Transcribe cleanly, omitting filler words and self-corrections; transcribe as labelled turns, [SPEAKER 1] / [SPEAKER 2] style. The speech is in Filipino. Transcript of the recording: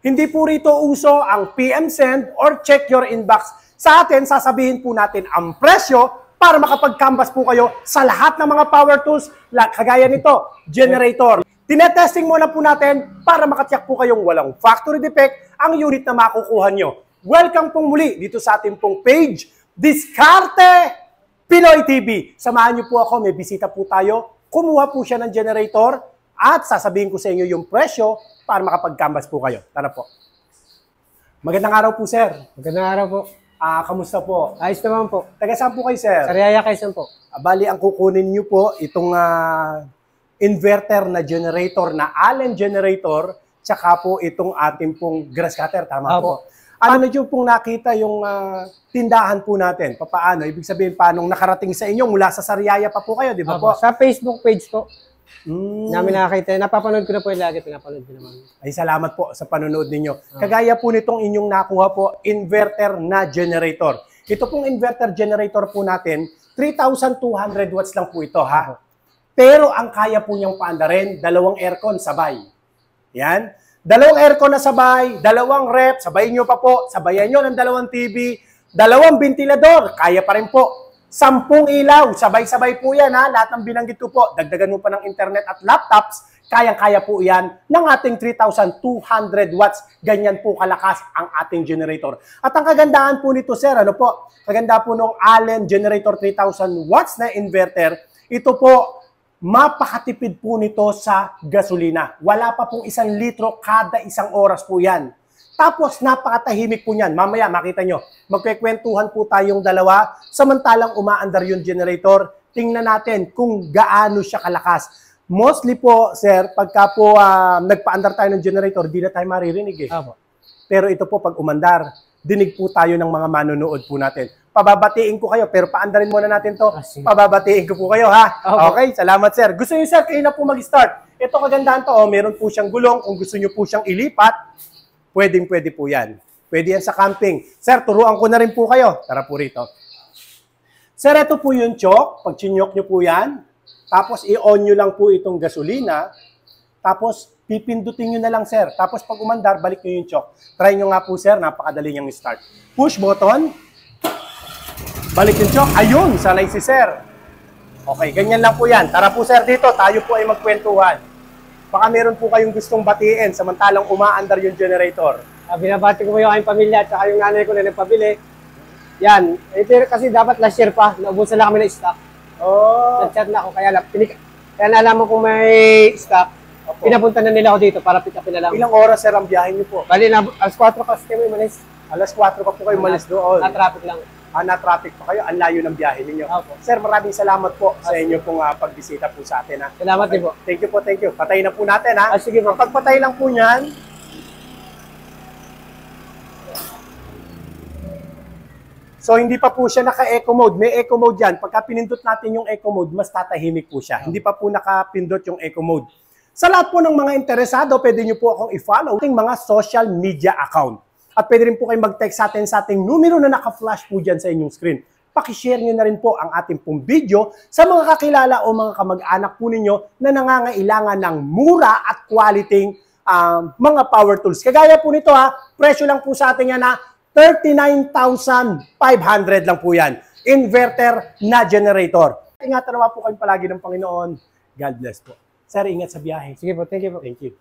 [SPEAKER 1] Hindi po rito uso ang PM send or check your inbox. Sa atin, sasabihin po natin ang presyo para makapag-canvas po kayo sa lahat ng mga power tools, kagaya nito, generator. Tinetesting muna po natin para makatiyak po kayong walang factory defect ang unit na makukuha nyo. Welcome pong muli dito sa ating pong page, Diskarte Pinoy TV. Samahan nyo po ako, may bisita po tayo. Kumuha po siya ng generator at sasabihin ko sa inyo yung presyo para makapag-canvas po kayo. Tara po. Magandang araw po, sir.
[SPEAKER 2] Magandang araw po.
[SPEAKER 1] Kamusta po?
[SPEAKER 2] Ayos naman po.
[SPEAKER 1] Taga saan po kayo, sir?
[SPEAKER 2] Sariaya, Quezon po.
[SPEAKER 1] Bali, ang kukunin nyo po, itong inverter na generator na Allen generator, tsaka po itong ating pong grass cutter. Tama po. Ano nyo pong nakita yung tindahan po natin? Paano? Ibig sabihin, paano nakarating sa inyo mula sa Sariaya pa po kayo, di ba po?
[SPEAKER 2] Sa Facebook page po. Namin nakakita. Napapanood ko na po yung lagi. Pinapanood ko naman.
[SPEAKER 1] Ay, salamat po sa panonood ninyo. Kagaya po nitong inyong nakuha po, inverter na generator. Ito pong inverter generator po natin, 3,200 watts lang po ito, ha? Pero ang kaya po niyang paandarin, dalawang aircon sabay. Yan. Dalawang aircon na sabay, dalawang rep, sabayin nyo pa po, sabayan nyo ng dalawang TV, dalawang ventilador, kaya pa rin po. 10 ilaw, sabay-sabay po yan, ha? Lahat ng binanggit ko po, dagdagan mo pa ng internet at laptops, kayang-kaya po yan ng ating 3,200 watts. Ganyan po kalakas ang ating generator. At ang kagandahan po nito, sir, ano po? Kaganda po ng Allen Generator 3,000 watts na inverter, ito po, mapakatipid po nito sa gasolina. Wala pa pong 1 litro kada isang oras po yan. Tapos, napakatahimik po niyan. Mamaya, makita nyo, magkwekwentuhan po tayong dalawa, samantalang umaandar yung generator. Tingnan natin kung gaano siya kalakas. Mostly po, sir, pagka po nagpaandar tayo ng generator, di na tayo maririnig eh. Pero ito po, pag umandar, dinig po tayo ng mga manonood po natin. Pababatiin ko kayo, pero paandarin muna natin to. Pababatiin ko po kayo, ha? Okay, salamat, sir. Gusto niyo, sir, kayo na po mag-start. Ito kagandahan to, meron po siyang gulong. Kung gusto niyo po siyang ilipat, pwede po yan. Pwede yan sa camping. Sir, turuan ko na rin po kayo. Tara po rito. Sir, ito po yung choke. Pag chinyok nyo po yan, tapos i-on nyo lang po itong gasolina, tapos pipindutin nyo na lang, sir. Tapos pag umandar, balik nyo yung choke. Try nyo nga po, sir. Napakadali niyang start. Push button. Balik yung choke. Ayun, sanay si sir. Okay, ganyan lang po yan. Tara po, sir, dito. Tayo po ay magkwentuhan. Baka meron po kayong gustong batiin samantalang umaandar yung generator.
[SPEAKER 2] Binabati ko po yung aking pamilya at saka yung nanay ko na nagpabili. Yan. Ito kasi dapat last year pa. Naubusan lang kami ng stock. Nag-chat na ako. Kaya nalaman kong may stock. Pinapunta na nila ako dito para pick upin na lang.
[SPEAKER 1] Ilang oras, sir, ang biyahe niyo po?
[SPEAKER 2] Bali, alas 4 kasi kami umalis.
[SPEAKER 1] Alas 4 pa po kayo umalis doon.
[SPEAKER 2] Na-traffic lang.
[SPEAKER 1] Na-traffic pa kayo, ang layo ng biyahe ninyo. Sir, maraming salamat po sa inyo pong pagbisita po sa atin. Ha?
[SPEAKER 2] Salamat din po.
[SPEAKER 1] Thank you po, thank you. Patay na po natin, ha?
[SPEAKER 2] Sige po.
[SPEAKER 1] Pagpatay lang po niyan, so hindi pa po siya naka-eco mode. May eco mode yan. Pagka pinindot natin yung eco mode, mas tatahimik po siya. Hindi pa po nakapindot yung eco mode. Sa lahat po ng mga interesado, pwede nyo po akong i-follow ating mga social media account. At pwede rin po kayo mag-text sa atin sa ating numero na naka-flash po dyan sa inyong screen. Pakishare nyo na rin po ang ating pong video sa mga kakilala o mga kamag-anak po ninyo na nangangailangan ng mura at quality mga power tools. Kagaya po nito, ha, presyo lang po sa atin yan na 39,500 lang po yan. Inverter na generator. Ingatan naman po kayo palagi ng Panginoon. God bless po. Sir, ingat sa biyahe.
[SPEAKER 2] Sige po, thank you po.
[SPEAKER 1] Thank you.